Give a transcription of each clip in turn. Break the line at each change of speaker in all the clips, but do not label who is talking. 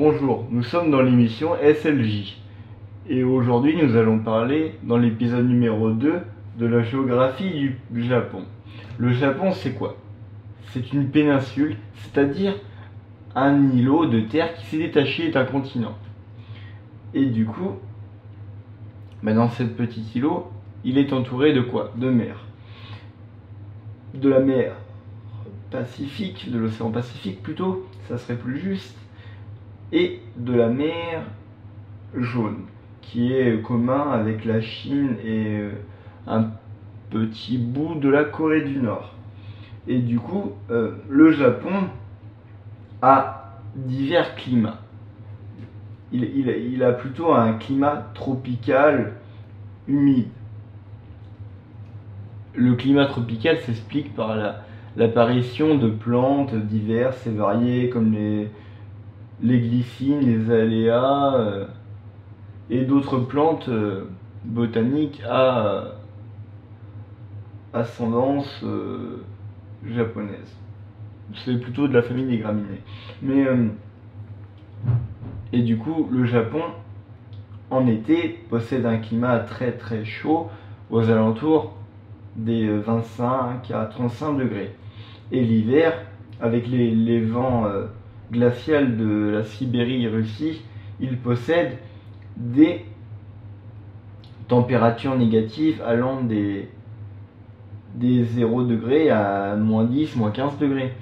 Bonjour, nous sommes dans l'émission SLJ et aujourd'hui nous allons parler dans l'épisode numéro 2 de la géographie du Japon. Le Japon, c'est quoi? C'est une péninsule, c'est-à-dire un îlot de terre qui s'est détaché d'un continent. Et du coup, dans ce petit îlot, il est entouré de quoi? De mer. De la mer Pacifique, de l'océan Pacifique plutôt, ça serait plus juste, et de la mer Jaune, qui est commun avec la Chine et un petit bout de la Corée du Nord. Et du coup, le Japon a divers climats. Il a plutôt un climat tropical humide. Le climat tropical s'explique par l'apparition de plantes diverses et variées comme les glycines, les aléas et d'autres plantes botaniques à ascendance japonaise. C'est plutôt de la famille des graminées. Et du coup, le Japon, en été, possède un climat très très chaud, aux alentours des 25 à 35 degrés. Et l'hiver, avec les vents glaciaux de la Sibérie et Russie, il possède des températures négatives allant des 0 degrés à moins 10, moins 15 degrés.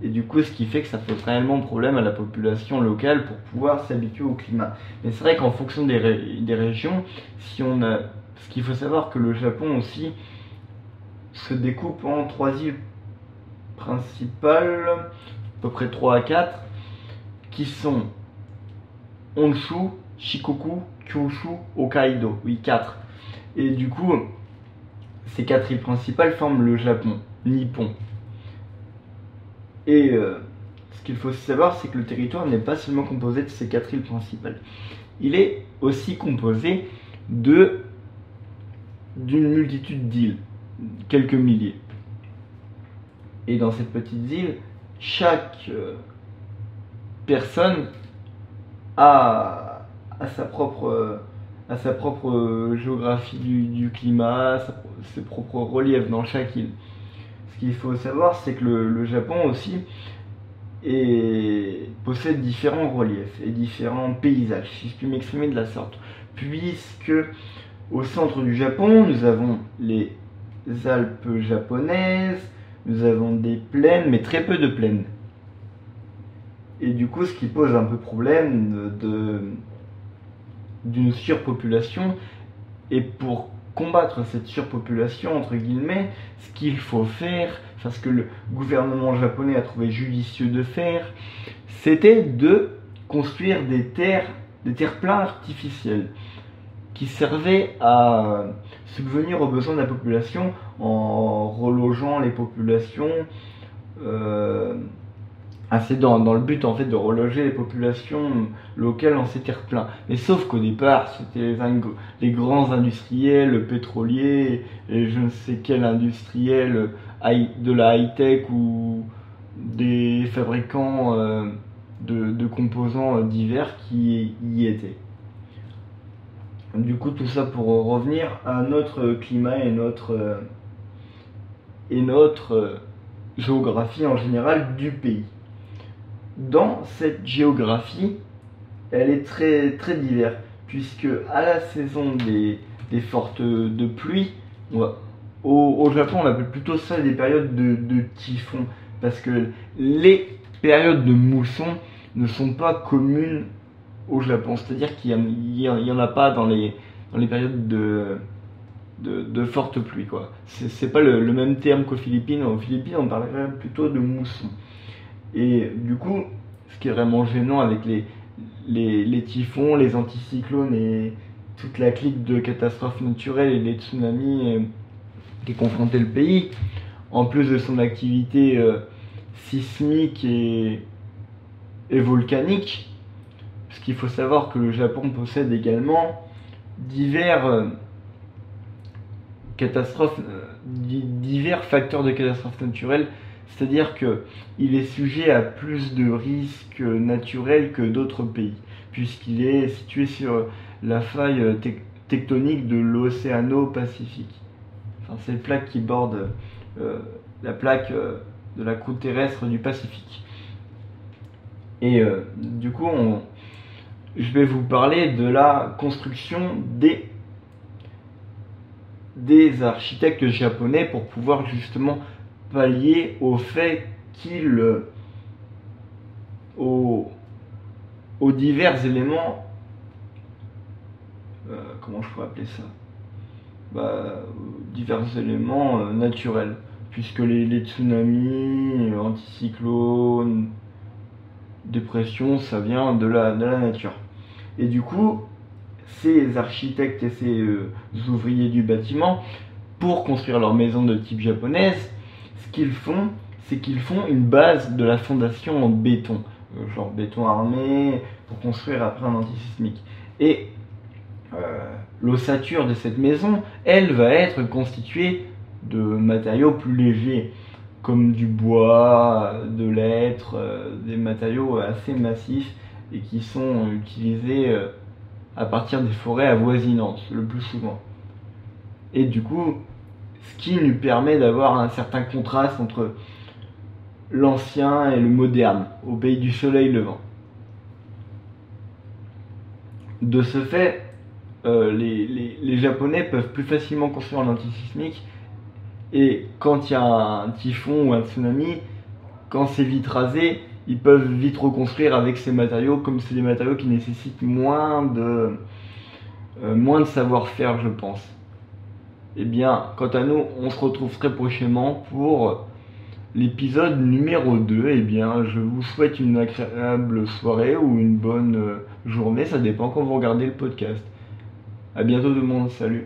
Et du coup, ce qui fait que ça pose réellement problème à la population locale pour pouvoir s'habituer au climat. Mais c'est vrai qu'en fonction des régions, ce qu'il faut savoir que le Japon aussi se découpe en 3 îles principales, à peu près 3 à 4, qui sont Honshu, Shikoku, Kyushu, Hokkaido. Oui, 4. Et du coup, ces 4 îles principales forment le Japon, Nippon. Et ce qu'il faut savoir, c'est que le territoire n'est pas seulement composé de ces 4 îles principales. Il est aussi composé d'une multitude d'îles, quelques milliers. Et dans cette petite île, chaque personne a sa propre géographie du climat, ses propres reliefs dans chaque île. Ce qu'il faut savoir, c'est que le Japon aussi possède différents reliefs et différents paysages, si je puis m'exprimer de la sorte. Puisque au centre du Japon, nous avons les Alpes japonaises, nous avons des plaines, mais très peu de plaines. Et du coup, ce qui pose un peu problème d'une surpopulation. Et pour combattre cette surpopulation, entre guillemets, ce qu'il faut faire, enfin ce que le gouvernement japonais a trouvé judicieux de faire, c'était de construire des terres plats artificiels qui servaient à subvenir aux besoins de la population en relogeant les populations, c'est dans le but en fait de reloger les populations locales dans ces terres plats. Mais sauf qu'au départ, c'était les grands industriels pétroliers et je ne sais quel industriel de la high-tech ou des fabricants de composants divers qui y étaient. Du coup, tout ça pour revenir à notre climat et notre géographie en général du pays. Dans cette géographie, elle est très très diverse, puisque à la saison des fortes de pluie, au Japon on appelle plutôt ça des périodes de typhon, parce que les périodes de mousson ne sont pas communes au Japon, c'est-à-dire qu'il y en a pas dans les périodes de fortes pluies, quoi. C'est pas le même terme qu'aux Philippines. Aux Philippines on parlerait plutôt de mousson. Et du coup, ce qui est vraiment gênant avec les typhons, les anticyclones et toute la clique de catastrophes naturelles et les tsunamis qui confrontaient le pays, en plus de son activité sismique et volcanique, parce qu'il faut savoir que le Japon possède également divers facteurs de catastrophes naturelles C'est-à-dire qu'il est sujet à plus de risques naturels que d'autres pays, puisqu'il est situé sur la faille tectonique de l'Océano-Pacifique. Enfin, c'est le plaque qui borde la plaque de la croûte terrestre du Pacifique. Et du coup, je vais vous parler de la construction des architectes japonais pour pouvoir justement pallier au fait qu'ils aux divers éléments, comment je pourrais appeler ça, divers éléments naturels, puisque les tsunamis, anticyclones, dépression, ça vient de la nature. Et du coup, ces architectes et ces ouvriers du bâtiment, pour construire leur maison de type japonaise, ce qu'ils font, c'est qu'ils font une base de la fondation en béton, genre béton armé, pour construire après un antisismique. Et l'ossature de cette maison, elle va être constituée de matériaux plus légers, comme du bois, de l'hêtre, des matériaux assez massifs et qui sont utilisés à partir des forêts avoisinantes, le plus souvent. Et du coup, ce qui nous permet d'avoir un certain contraste entre l'ancien et le moderne, au pays du soleil levant. De ce fait, les Japonais peuvent plus facilement construire un antisismique, et quand il y a un typhon ou un tsunami, quand c'est vite rasé, ils peuvent vite reconstruire avec ces matériaux, comme c'est des matériaux qui nécessitent moins de savoir-faire, je pense. Eh bien, quant à nous, on se retrouve très prochainement pour l'épisode numéro 2. Eh bien, je vous souhaite une agréable soirée ou une bonne journée, ça dépend quand vous regardez le podcast. A bientôt tout le monde, salut.